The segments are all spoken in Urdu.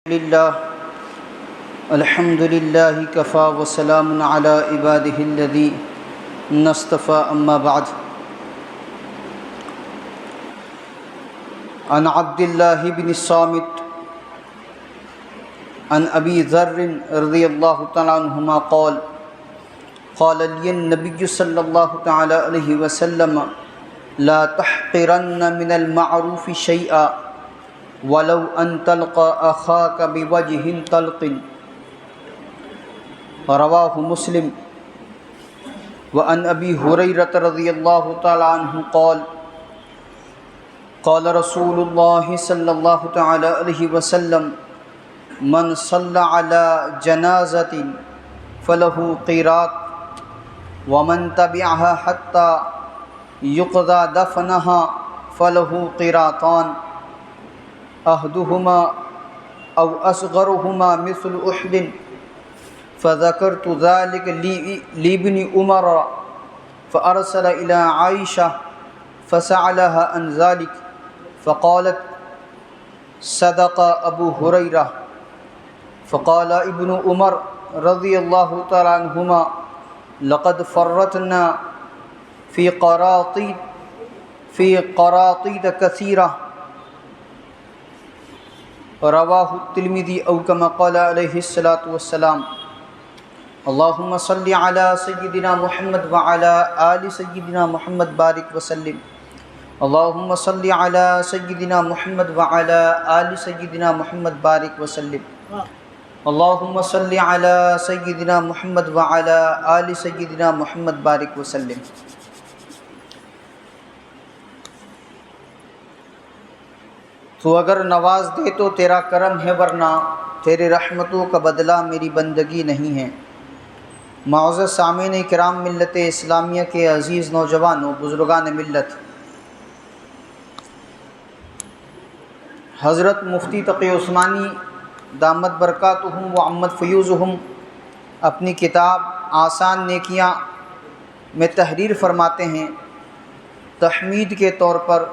لله الحمد لله كفى وسلام على عباده الذين اصطفى أما بعد عن عبد الله بن الصامت عن أبي ذر رضي الله تعالى عنهما قال لي النبي صلى الله تعالى عليه وسلم لا تحقرن من المعروف شيئا ولو أن تلقى أخاك بوجه طلق رواه مسلم. وعن أبي هريرة رضي الله تعالى عنه قال رسول الله صلى الله تعالى عليه وسلم من صلى على جنازة فله قيراط ومن تبعها حتى يقضى دفنها فله قيراطان أحدهما أو أصغرهما مثل أحد فذكرت ذلك لابن عمر فأرسل إلى عائشة فسألها عن ذلك فقالت صدق أبو هريرة. فقال ابن عمر رضي الله تعالى عنهما لقد فرطنا في قراطيد كثيرة رواہ الترمذی او کما قال علیہ الصلاۃ والسلام. اللہم صلی علی سیدنا محمد وعلی آل سیدنا محمد بارک وسلم. اللہم صلی علی سیدنا محمد وعلی آل سیدنا محمد بارک وسلم. اللہم صلی علی سیدنا محمد وعلی آل سیدنا محمد بارک وسلم. تو اگر نواز دے تو تیرا کرم ہے ورنہ تیرے رحمتوں کا بدلہ میری بندگی نہیں ہے. معزز سامعین کرام ملت اسلامیہ کے عزیز نوجوانوں، بزرگان ملت، حضرت مفتی تقی عثمانی دامت برکاتہم و عمت فیوزہم اپنی کتاب آسان نیکیاں میں تحریر فرماتے ہیں تحمید کے طور پر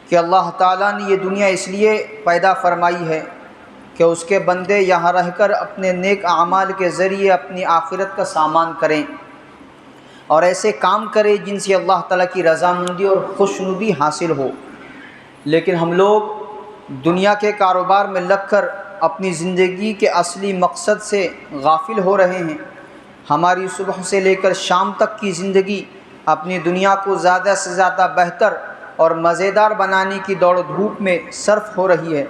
کہ اللہ تعالیٰ نے یہ دنیا اس لیے پیدا فرمائی ہے کہ اس کے بندے یہاں رہ کر اپنے نیک اعمال کے ذریعے اپنی آخرت کا سامان کریں اور ایسے کام کریں جن سے اللہ تعالیٰ کی رضامندی اور خوشنودی حاصل ہو. لیکن ہم لوگ دنیا کے کاروبار میں لگ کر اپنی زندگی کے اصلی مقصد سے غافل ہو رہے ہیں. ہماری صبح سے لے کر شام تک کی زندگی اپنی دنیا کو زیادہ سے زیادہ بہتر اور مزیدار بنانے کی دوڑ دھوپ میں صرف ہو رہی ہے،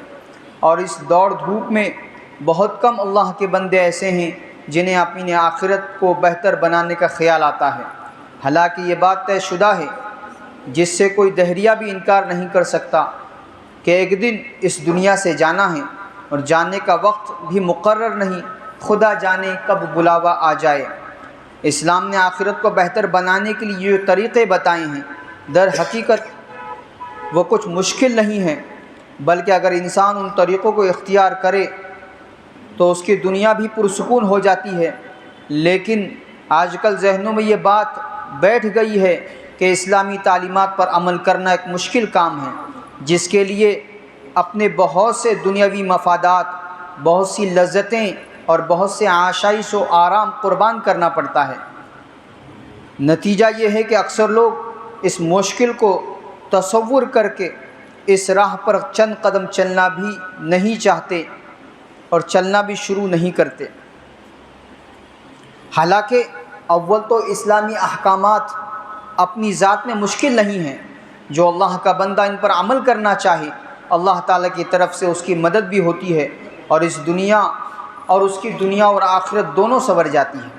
اور اس دوڑ دھوپ میں بہت کم اللہ کے بندے ایسے ہیں جنہیں اپنی آخرت کو بہتر بنانے کا خیال آتا ہے. حالانکہ یہ بات طے شدہ ہے جس سے کوئی دہریہ بھی انکار نہیں کر سکتا کہ ایک دن اس دنیا سے جانا ہے اور جانے کا وقت بھی مقرر نہیں، خدا جانے کب بلاوا آ جائے. اسلام نے آخرت کو بہتر بنانے کے لیے جو طریقے بتائے ہیں در حقیقت وہ کچھ مشکل نہیں ہیں، بلکہ اگر انسان ان طریقوں کو اختیار کرے تو اس کی دنیا بھی پرسکون ہو جاتی ہے. لیکن آج کل ذہنوں میں یہ بات بیٹھ گئی ہے کہ اسلامی تعلیمات پر عمل کرنا ایک مشکل کام ہے، جس کے لیے اپنے بہت سے دنیاوی مفادات، بہت سی لذتیں اور بہت سے آشائش و آرام قربان کرنا پڑتا ہے. نتیجہ یہ ہے کہ اکثر لوگ اس مشکل کو تصور کر کے اس راہ پر چند قدم چلنا بھی نہیں چاہتے اور چلنا بھی شروع نہیں کرتے. حالانکہ اول تو اسلامی احکامات اپنی ذات میں مشکل نہیں ہیں. جو اللہ کا بندہ ان پر عمل کرنا چاہے اللہ تعالیٰ کی طرف سے اس کی مدد بھی ہوتی ہے اور اس دنیا اور آخرت دونوں سنور جاتی ہیں.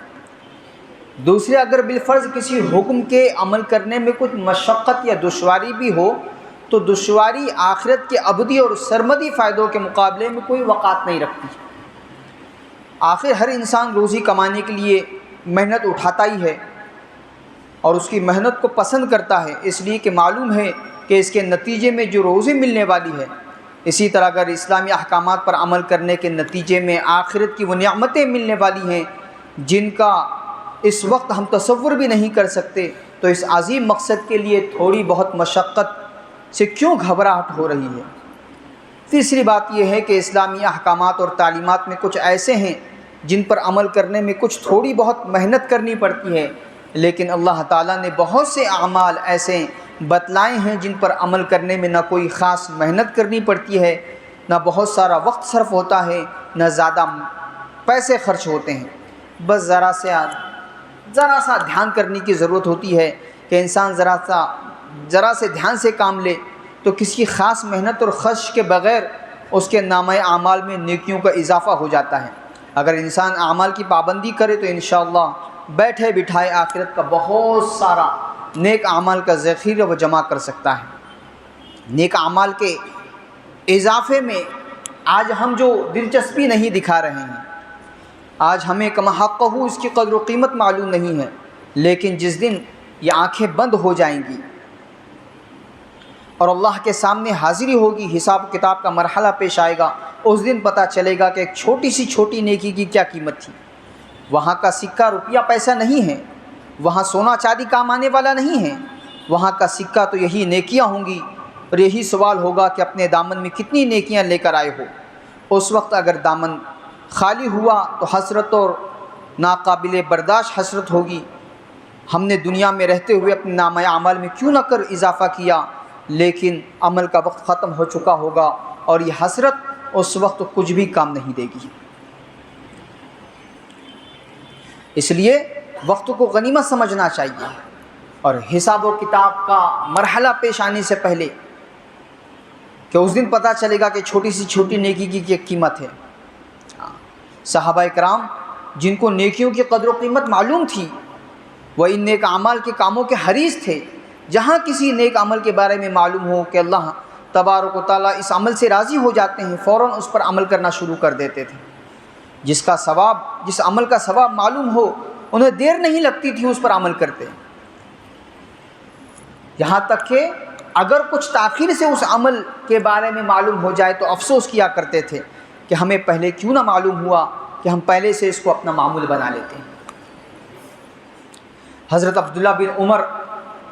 دوسرے، اگر بالفرض کسی حکم کے عمل کرنے میں کچھ مشقت یا دشواری بھی ہو تو دشواری آخرت کے ابدی اور سرمدی فائدوں کے مقابلے میں کوئی وقعت نہیں رکھتی. آخر ہر انسان روزی کمانے کے لیے محنت اٹھاتا ہی ہے اور اس کی محنت کو پسند کرتا ہے، اس لیے کہ معلوم ہے کہ اس کے نتیجے میں جو روزی ملنے والی ہے. اسی طرح اگر اسلامی احکامات پر عمل کرنے کے نتیجے میں آخرت کی وہ نعمتیں ملنے والی ہیں جن کا اس وقت ہم تصور بھی نہیں کر سکتے، تو اس عظیم مقصد کے لیے تھوڑی بہت مشقت سے کیوں گھبراہٹ ہو رہی ہے؟ تیسری بات یہ ہے کہ اسلامی احکامات اور تعلیمات میں کچھ ایسے ہیں جن پر عمل کرنے میں کچھ تھوڑی بہت محنت کرنی پڑتی ہے، لیکن اللہ تعالیٰ نے بہت سے اعمال ایسے بتلائے ہیں جن پر عمل کرنے میں نہ کوئی خاص محنت کرنی پڑتی ہے، نہ بہت سارا وقت صرف ہوتا ہے، نہ زیادہ پیسے خرچ ہوتے ہیں۔ بس ذرا سا دھیان کرنے کی ضرورت ہوتی ہے کہ انسان ذرا سے دھیان سے کام لے تو کسی خاص محنت اور خرچ کے بغیر اس کے نامہ اعمال میں نیکیوں کا اضافہ ہو جاتا ہے۔ اگر انسان اعمال کی پابندی کرے تو انشاءاللہ بیٹھے بٹھائے آخرت کا بہت سارا نیک اعمال کا ذخیرہ وہ جمع کر سکتا ہے۔ نیک اعمال کے اضافے میں آج ہم جو دلچسپی نہیں دکھا رہے ہیں، آج ہمیں کما حق ہو اس کی قدر و قیمت معلوم نہیں ہے، لیکن جس دن یہ آنکھیں بند ہو جائیں گی اور اللہ کے سامنے حاضری ہوگی، حساب و کتاب کا مرحلہ پیش آئے گا، اس دن پتہ چلے گا کہ ایک چھوٹی نیکی کی کیا قیمت تھی۔ وہاں کا سکہ روپیہ پیسہ نہیں ہے، وہاں سونا چاندی کام آنے والا نہیں ہے، وہاں کا سکہ تو یہی نیکیاں ہوں گی، اور یہی سوال ہوگا کہ اپنے دامن میں کتنی نیکیاں لے کر آئے ہو۔ اس وقت اگر دامن خالی ہوا تو حسرت اور ناقابل برداشت حسرت ہوگی، ہم نے دنیا میں رہتے ہوئے اپنے نامہ اعمال میں کیوں نہ کر اضافہ کیا، لیکن عمل کا وقت ختم ہو چکا ہوگا اور یہ حسرت اس وقت کچھ بھی کام نہیں دے گی۔ اس لیے وقت کو غنیمت سمجھنا چاہیے، اور حساب و کتاب کا مرحلہ پیش آنے سے پہلے کہ اس دن پتہ چلے گا کہ چھوٹی نیکی کی کیا قیمت ہے۔ صحابہ کرام جن کو نیکیوں کی قدر و قیمت معلوم تھی، وہ ان نیک اعمال کے کاموں کے حریص تھے۔ جہاں کسی نیک عمل کے بارے میں معلوم ہو کہ اللہ تبارک و تعالیٰ اس عمل سے راضی ہو جاتے ہیں، فوراً اس پر عمل کرنا شروع کر دیتے تھے۔ جس عمل کا ثواب معلوم ہو انہیں دیر نہیں لگتی تھی، اس پر عمل کرتے۔ یہاں تک کہ اگر کچھ تاخیر سے اس عمل کے بارے میں معلوم ہو جائے تو افسوس کیا کرتے تھے کہ ہمیں پہلے کیوں نہ معلوم ہوا، کہ ہم پہلے سے اس کو اپنا معمول بنا لیتے ہیں۔ حضرت عبداللہ بن عمر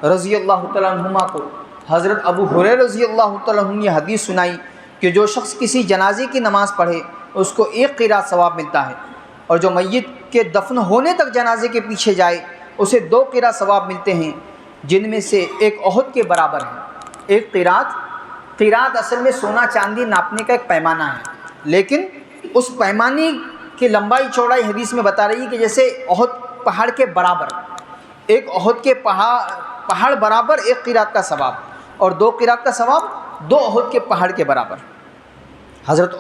رضی اللہ تعالیٰ عنہما کو حضرت ابو ہریرہ رضی اللہ تعالیٰ عنہ نے یہ حدیث سنائی کہ جو شخص کسی جنازے کی نماز پڑھے اس کو 1 قرات ثواب ملتا ہے، اور جو میت کے دفن ہونے تک جنازے کے پیچھے جائے اسے 2 قرات ثواب ملتے ہیں، جن میں سے ایک احد کے برابر ہے۔ 1 قرات اصل میں سونا چاندی ناپنے کا ایک پیمانہ ہے، لیکن اس پیمانے کی لمبائی چوڑائی حدیث میں بتا رہی ہے کہ جیسے احد پہاڑ کے برابر، ایک احد کے پہاڑ برابر 1 قرات کا ثواب، اور 2 قرات کا ثواب 2 احد کے پہاڑ کے برابر۔ حضرت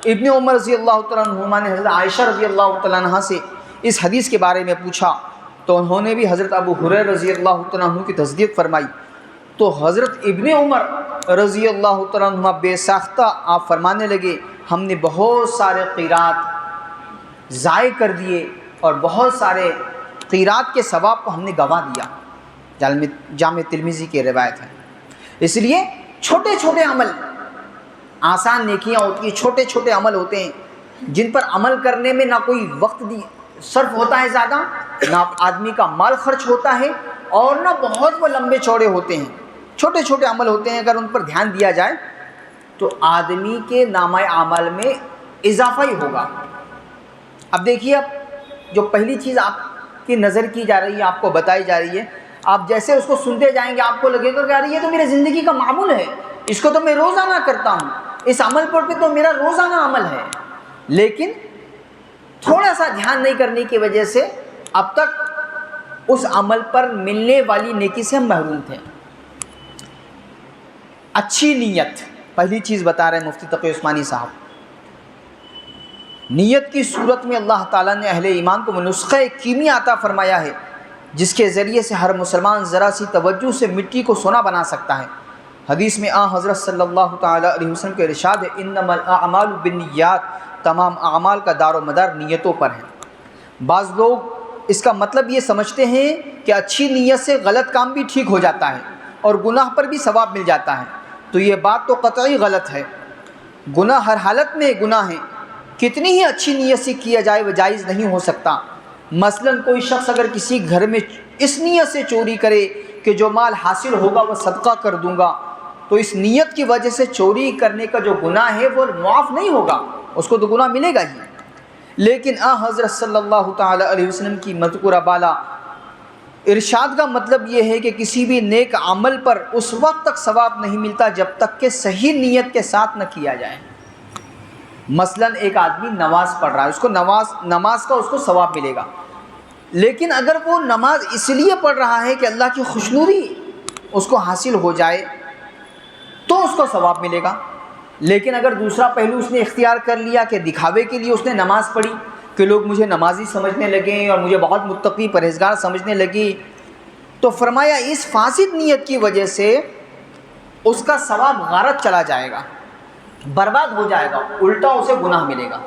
ابن عمر رضی اللہ تعالیٰ عنہما نے حضرت عائشہ رضی اللہ تعالیٰ عنہ سے اس حدیث کے بارے میں پوچھا تو انہوں نے بھی حضرت ابو ہریرہ رضی اللہ تعالیٰ عنہ کی تصدیق فرمائی۔ تو حضرت ابن عمر رضی اللہ تعالیٰ عنہ بے ساختہ آپ فرمانے لگے، ہم نے بہت سارے قرات ضائع کر دیے اور بہت سارے قرات کے ثواب کو ہم نے گنوا دیا۔ جامع ترمذی کی روایت ہے۔ اس لیے چھوٹے عمل، آسان نیکیاں ہوتی ہیں، چھوٹے عمل ہوتے ہیں جن پر عمل کرنے میں نہ کوئی وقت صرف ہوتا ہے زیادہ، نہ آدمی کا مال خرچ ہوتا ہے، اور نہ بہت وہ لمبے چوڑے ہوتے ہیں۔ چھوٹے عمل ہوتے ہیں، اگر ان پر دھیان دیا جائے تو آدمی کے نامہ اعمال میں اضافہ ہی ہوگا۔ اب دیکھیے، اب جو پہلی چیز آپ کی نظر کی جا رہی ہے، آپ کو بتائی جا رہی ہے، آپ جیسے اس کو سنتے جائیں گے آپ کو لگے گا کہ یہ تو میری زندگی کا معمول ہے، اس کو تو میں روزانہ کرتا ہوں، اس عمل پر تو میرا روزانہ عمل ہے، لیکن تھوڑا سا دھیان نہیں کرنے کی وجہ سے اب تک اس عمل پر ملنے والی نیکی سے ہم محروم تھے۔ اچھی نیت پہلی چیز بتا رہے ہیں مفتی تقی عثمانی صاحب۔ نیت کی صورت میں اللہ تعالیٰ نے اہل ایمان کو نسخہ کیمیا عطا فرمایا ہے، جس کے ذریعے سے ہر مسلمان ذرا سی توجہ سے مٹی کو سونا بنا سکتا ہے۔ حدیث میں حضرت صلی اللہ تعالیٰ علیہ وسلم کے ارشاد ہے، انما الاعمال بالنیات، تمام اعمال کا دار و مدار نیتوں پر ہے۔ بعض لوگ اس کا مطلب یہ سمجھتے ہیں کہ اچھی نیت سے غلط کام بھی ٹھیک ہو جاتا ہے اور گناہ پر بھی ثواب مل جاتا ہے، تو یہ بات تو قطعی غلط ہے۔ گناہ ہر حالت میں گناہ ہے، کتنی ہی اچھی نیت سے کیا جائے وہ جائز نہیں ہو سکتا۔ مثلا کوئی شخص اگر کسی گھر میں اس نیت سے چوری کرے کہ جو مال حاصل ہوگا وہ صدقہ کر دوں گا، تو اس نیت کی وجہ سے چوری کرنے کا جو گناہ ہے وہ معاف نہیں ہوگا، اس کو تو گناہ ملے گا ہی۔ لیکن حضرت صلی اللہ تعالی علیہ وسلم کی مذکورہ بالا ارشاد کا مطلب یہ ہے کہ کسی بھی نیک عمل پر اس وقت تک ثواب نہیں ملتا جب تک کہ صحیح نیت کے ساتھ نہ کیا جائے۔ مثلا ایک آدمی نماز پڑھ رہا ہے، اس کو نماز کا اس کو ثواب ملے گا، لیکن اگر وہ نماز اس لیے پڑھ رہا ہے کہ اللہ کی خوشنودی اس کو حاصل ہو جائے تو اس کو ثواب ملے گا۔ لیکن اگر دوسرا پہلو اس نے اختیار کر لیا کہ دکھاوے کے لیے اس نے نماز پڑھی کہ لوگ مجھے نمازی سمجھنے لگیں اور مجھے بہت متقی پرہیزگار سمجھنے لگی، تو فرمایا اس فاسد نیت کی وجہ سے اس کا ثواب غارت چلا جائے گا، برباد ہو جائے گا، الٹا اسے گناہ ملے گا۔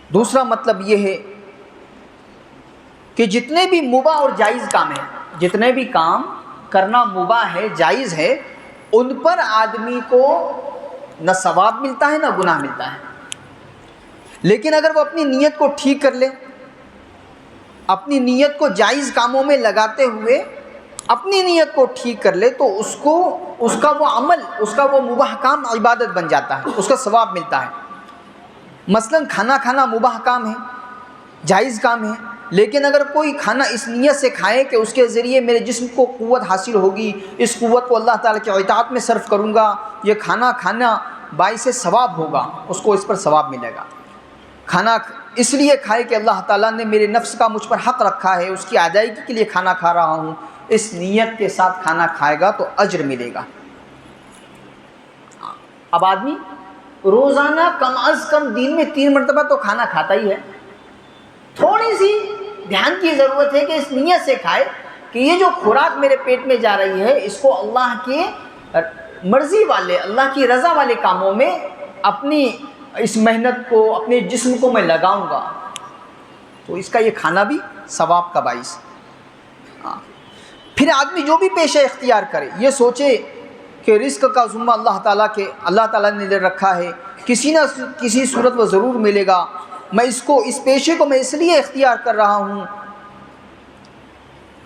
دوسرا مطلب یہ ہے کہ جتنے بھی مباح اور جائز کام ہیں، جتنے بھی کام کرنا مباح ہے، جائز ہے، ان پر آدمی کو نہ ثواب ملتا ہے نہ گناہ ملتا ہے۔ لیکن اگر وہ اپنی نیت کو ٹھیک کر لے، اپنی نیت کو جائز کاموں میں لگاتے ہوئے اپنی نیت کو ٹھیک کر لے، تو اس کا وہ عمل، اس کا وہ مباح کام عبادت بن جاتا ہے، اس کا ثواب ملتا ہے۔ مثلا کھانا کھانا مباح کام ہے، جائز کام ہے، لیکن اگر کوئی کھانا اس نیت سے کھائے کہ اس کے ذریعے میرے جسم کو قوت حاصل ہوگی، اس قوت کو اللہ تعالیٰ کی اطاعت میں صرف کروں گا، یہ کھانا کھانا باعث ثواب ہوگا، اس کو اس پر ثواب ملے گا۔ کھانا اس لیے کھائے کہ اللہ تعالیٰ نے میرے نفس کا مجھ پر حق رکھا ہے، اس کی ادائیگی کے لیے کھانا کھا رہا ہوں، اس نیت کے ساتھ کھانا کھائے گا تو اجر ملے گا۔ اب آدمی روزانہ کم از کم دن میں 3 مرتبہ تو کھانا کھاتا ہی ہے، تھوڑی سی دھیان کی ضرورت ہے کہ اس نیت سے کھائے کہ یہ جو خوراک میرے پیٹ میں جا رہی ہے، اس کو اللہ کے مرضی والے، اللہ کی رضا والے کاموں میں اپنی اس محنت کو، اپنے جسم کو میں لگاؤں گا، تو اس کا یہ کھانا بھی ثواب کا باعث۔ پھر آدمی جو بھی پیشہ اختیار کرے، یہ سوچے کہ رزق کا ذمہ اللہ تعالیٰ نے لے رکھا ہے، کسی نہ کسی صورت وہ ضرور ملے گا، میں اس پیشے کو میں اس لیے اختیار کر رہا ہوں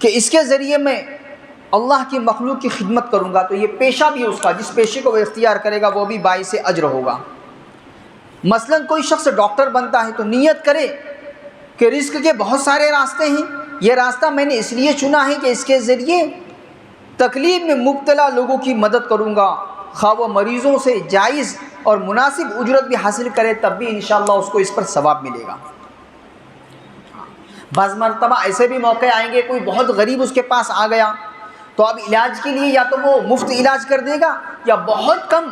کہ اس کے ذریعے میں اللہ کی مخلوق کی خدمت کروں گا، تو یہ پیشہ بھی اس کا، جس پیشے کو وہ اختیار کرے گا وہ بھی باعث اجر ہوگا۔ مثلا کوئی شخص ڈاکٹر بنتا ہے تو نیت کرے کہ رزق کے بہت سارے راستے ہیں، یہ راستہ میں نے اس لیے چنا ہے کہ اس کے ذریعے تکلیف میں مبتلا لوگوں کی مدد کروں گا، خواہ وہ مریضوں سے جائز اور مناسب اجرت بھی حاصل کرے تب بھی انشاءاللہ اس کو اس پر ثواب ملے گا۔ بعض مرتبہ ایسے بھی موقع آئیں گے، کوئی بہت غریب اس کے پاس آ گیا تو اب علاج کے لیے یا تو وہ مفت علاج کر دے گا یا بہت کم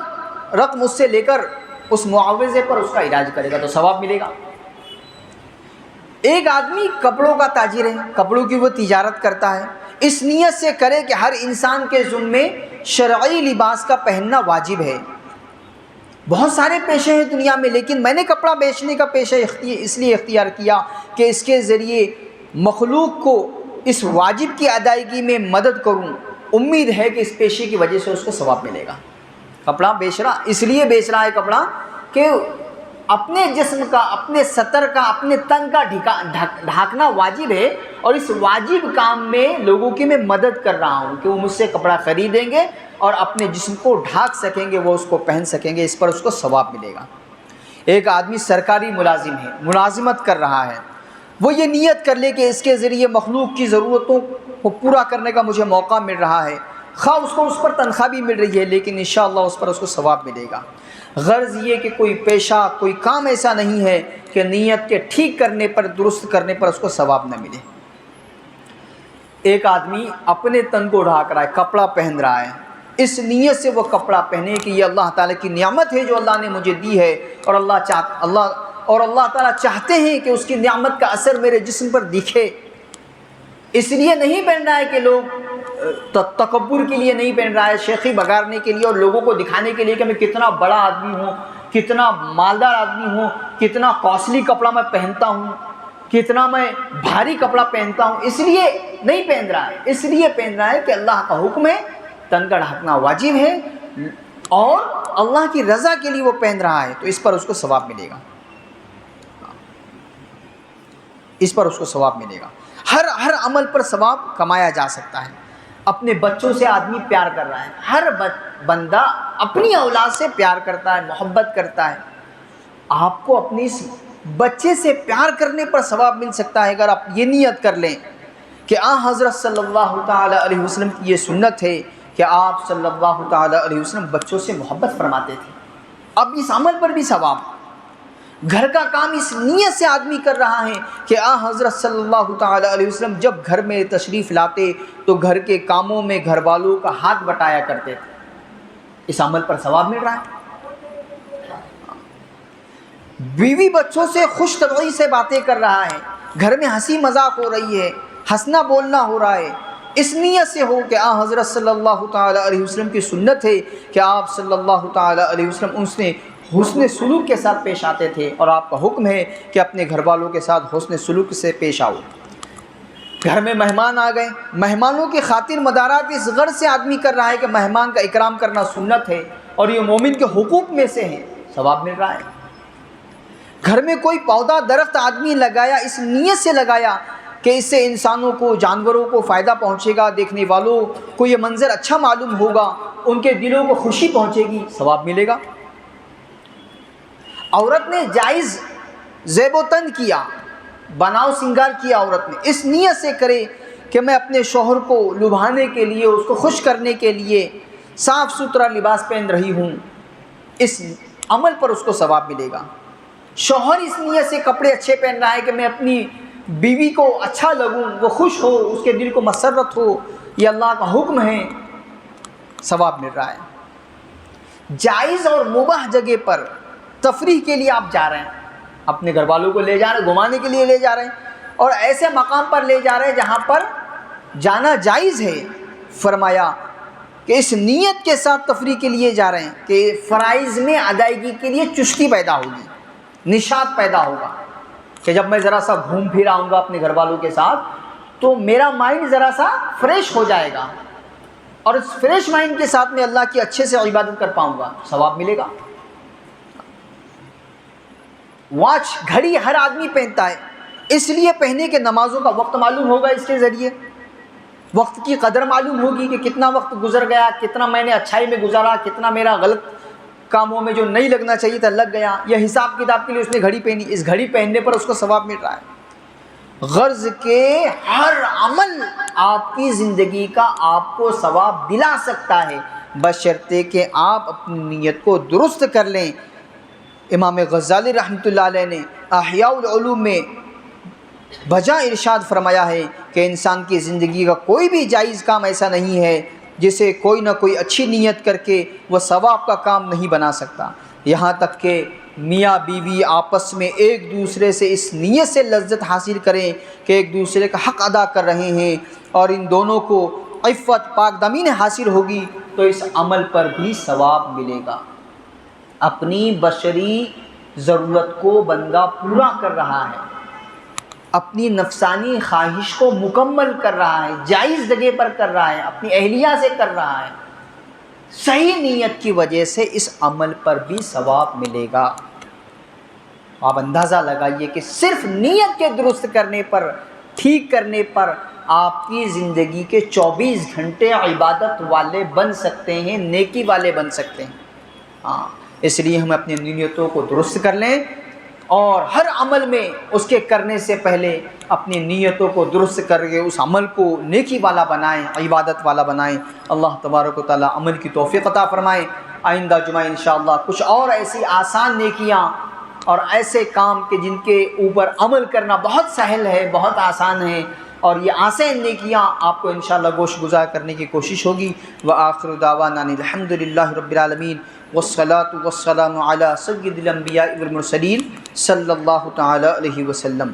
رقم اس سے لے کر اس معاوضے پر اس کا علاج کرے گا تو ثواب ملے گا۔ ایک آدمی کپڑوں کا تاجر ہے، کپڑوں کی وہ تجارت کرتا ہے، اس نیت سے کرے کہ ہر انسان کے ذمے شرعی لباس کا پہننا واجب ہے۔ بہت سارے پیشے ہیں دنیا میں، لیکن میں نے کپڑا بیچنے کا پیشہ اس لیے اختیار کیا کہ اس کے ذریعے مخلوق کو اس واجب کی ادائیگی میں مدد کروں، امید ہے کہ اس پیشے کی وجہ سے اس کو ثواب ملے گا۔ کپڑا اس لیے بیچ رہا ہے کپڑا کہ اپنے جسم کا، اپنے سطر کا، اپنے تن کا ڈھانکنا واجب ہے، اور اس واجب کام میں لوگوں کی میں مدد کر رہا ہوں کہ وہ مجھ سے کپڑا خریدیں گے اور اپنے جسم کو ڈھانک سکیں گے، وہ اس کو پہن سکیں گے، اس پر اس کو ثواب ملے گا۔ ایک آدمی سرکاری ملازم ہے، ملازمت کر رہا ہے، وہ یہ نیت کر لے کہ اس کے ذریعے مخلوق کی ضرورتوں کو پورا کرنے کا مجھے موقع مل رہا ہے، خواہ اس کو اس پر تنخواہ بھی مل رہی ہے لیکن انشاءاللہ اس پر اس کو ثواب ملے گا۔ غرض یہ کہ کوئی پیشہ، کوئی کام ایسا نہیں ہے کہ نیت کے ٹھیک کرنے پر، درست کرنے پر اس کو ثواب نہ ملے۔ ایک آدمی اپنے تن کو ڈھانک رہا ہے، کپڑا پہن رہا ہے، اس نیت سے وہ کپڑا پہنے کہ یہ اللہ تعالیٰ کی نعمت ہے جو اللہ نے مجھے دی ہے، اور اللہ تعالیٰ چاہتے ہیں کہ اس کی نعمت کا اثر میرے جسم پر دکھے۔ اس لیے نہیں پہن رہا ہے کہ لوگ تکبر کے لیے نہیں پہن رہا ہے، شیخی بگارنے کے لیے اور لوگوں کو دکھانے کے لیے کہ میں کتنا بڑا آدمی ہوں، کتنا مالدار آدمی ہوں، کتنا کاسٹلی کپڑا میں پہنتا ہوں، کتنا میں بھاری کپڑا پہنتا ہوں، اس لیے نہیں پہن رہا ہے۔ اس لیے پہن رہا ہے کہ اللہ کا حکم ہے، تن کا ڈھانکنا واجب ہے، اور اللہ کی رضا کے لیے وہ پہن رہا ہے، تو اس پر اس کو ثواب ملے گا، اس پر اس کو ثواب ملے گا۔ ہر عمل پر ثواب کمایا جا سکتا ہے۔ اپنے بچوں سے آدمی پیار کر رہا ہے، ہر بندہ اپنی اولاد سے پیار کرتا ہے، محبت کرتا ہے. آپ کو اپنی اس بچے سے پیار کرنے پر ثواب مل سکتا ہے اگر آپ یہ نیت کر لیں کہ حضرت صلی اللہ تعالی علیہ وسلم کی یہ سنت ہے کہ آپ صلی اللہ تعالی علیہ وسلم بچوں سے محبت فرماتے تھے. اب اس عمل پر بھی ثواب. گھر کا کام اس نیت سے آدمی کر رہا ہے کہ حضرت صلی اللہ تعالی علیہ وسلم جب گھر میں تشریف لاتے تو گھر کے کاموں میں گھر والوں کا ہاتھ بٹایا کرتے تھے. اس عمل پر ثواب مل رہا ہے. بیوی بچوں سے خوش طبعی سے باتیں کر رہا ہے، گھر میں ہنسی مذاق ہو رہی ہے، ہنسنا بولنا ہو رہا ہے، اس نیت سے ہو کہ حضرت صلی اللہ تعالی علیہ وسلم کی سنت ہے کہ آپ صلی اللہ تعالی علیہ وسلم ان سے حسن سلوک کے ساتھ پیش آتے تھے، اور آپ کا حکم ہے کہ اپنے گھر والوں کے ساتھ حسن سلوک سے پیش آؤ. گھر میں مہمان آ گئے، مہمانوں کی خاطر مدارات اس غرض سے آدمی کر رہا ہے کہ مہمان کا اکرام کرنا سنت ہے اور یہ مومن کے حقوق میں سے ہے، ثواب مل رہا ہے. گھر میں کوئی پودا درخت آدمی لگایا، اس نیت سے لگایا کہ اس سے انسانوں کو جانوروں کو فائدہ پہنچے گا، دیکھنے والوں کو یہ منظر اچھا معلوم ہوگا، ان کے دلوں کو خوشی پہنچے گی، ثواب ملے گا. عورت نے جائز زیب و تن کیا، بناؤ سنگار کیا، عورت نے اس نیت سے کرے کہ میں اپنے شوہر کو لبھانے کے لیے، اس کو خوش کرنے کے لیے صاف ستھرا لباس پہن رہی ہوں، اس عمل پر اس کو ثواب ملے گا. شوہر اس نیت سے کپڑے اچھے پہن رہا ہے کہ میں اپنی بیوی کو اچھا لگوں، وہ خوش ہو، اس کے دل کو مسرت ہو، یہ اللہ کا حکم ہے، ثواب مل رہا ہے. جائز اور مباح جگہ پر تفریح کے لیے آپ جا رہے ہیں، اپنے گھر والوں کو لے جا رہے ہیں، گھمانے کے لیے لے جا رہے ہیں، اور ایسے مقام پر لے جا رہے ہیں جہاں پر جانا جائز ہے. فرمایا کہ اس نیت کے ساتھ تفریح کے لیے جا رہے ہیں کہ فرائض میں ادائیگی کے لیے چستی پیدا ہوگی، نشاط پیدا ہوگا کہ جب میں ذرا سا گھوم پھر آؤں گا اپنے گھر والوں کے ساتھ تو میرا مائنڈ ذرا سا فریش ہو جائے گا، اور اس فریش مائنڈ کے ساتھ میں اللہ کی اچھے سے عبادت کر پاؤں گا، ثواب ملے گا. واچ گھڑی ہر آدمی پہنتا ہے، اس لیے پہنے کہ نمازوں کا وقت معلوم ہوگا، اس کے ذریعے وقت کی قدر معلوم ہوگی کہ کتنا وقت گزر گیا، کتنا میں نے اچھائی میں گزارا، کتنا میرا غلط کاموں میں جو نہیں لگنا چاہیے تھا لگ گیا. یہ حساب کتاب کے لیے اس نے گھڑی پہنی، اس گھڑی پہننے پر اس کو ثواب مل رہا ہے. غرض کہ ہر عمل آپ کی زندگی کا آپ کو ثواب دلا سکتا ہے، بشرطے کہ آپ اپنی نیت کو درست کر لیں. امام غزالی رحمۃ اللہ علیہ نے احیاء العلوم میں بجا ارشاد فرمایا ہے کہ انسان کی زندگی کا کوئی بھی جائز کام ایسا نہیں ہے جسے کوئی نہ کوئی اچھی نیت کر کے وہ ثواب کا کام نہیں بنا سکتا. یہاں تک کہ میاں بیوی آپس میں ایک دوسرے سے اس نیت سے لذت حاصل کریں کہ ایک دوسرے کا حق ادا کر رہے ہیں اور ان دونوں کو عفت پاک دامنی حاصل ہوگی تو اس عمل پر بھی ثواب ملے گا. اپنی بشری ضرورت کو بندہ پورا کر رہا ہے، اپنی نفسانی خواہش کو مکمل کر رہا ہے، جائز جگہ پر کر رہا ہے، اپنی اہلیہ سے کر رہا ہے، صحیح نیت کی وجہ سے اس عمل پر بھی ثواب ملے گا. آپ اندازہ لگائیے کہ صرف نیت کے درست کرنے پر، ٹھیک کرنے پر آپ کی زندگی کے 24 گھنٹے عبادت والے بن سکتے ہیں، نیکی والے بن سکتے ہیں. اس لیے ہم اپنی نیتوں کو درست کر لیں اور ہر عمل میں اس کے کرنے سے پہلے اپنی نیتوں کو درست کر کے اس عمل کو نیکی والا بنائیں، عبادت والا بنائیں. اللہ تبارک و تعالی عمل کی توفیق عطا فرمائے. آئندہ جمعہ انشاءاللہ کچھ اور ایسی آسان نیکیاں اور ایسے کام کہ جن کے اوپر عمل کرنا بہت سہل ہے، بہت آسان ہے، اور یہ آسان نیکیاں آپ کو انشاءاللہ گوش گزار کرنے کی کوشش ہوگی. وآخر دعوانا الحمدللہ رب العالمین والصلاة والسلام علی سید الانبیاء والمرسلین صلی اللہ تعالی علیہ وسلم.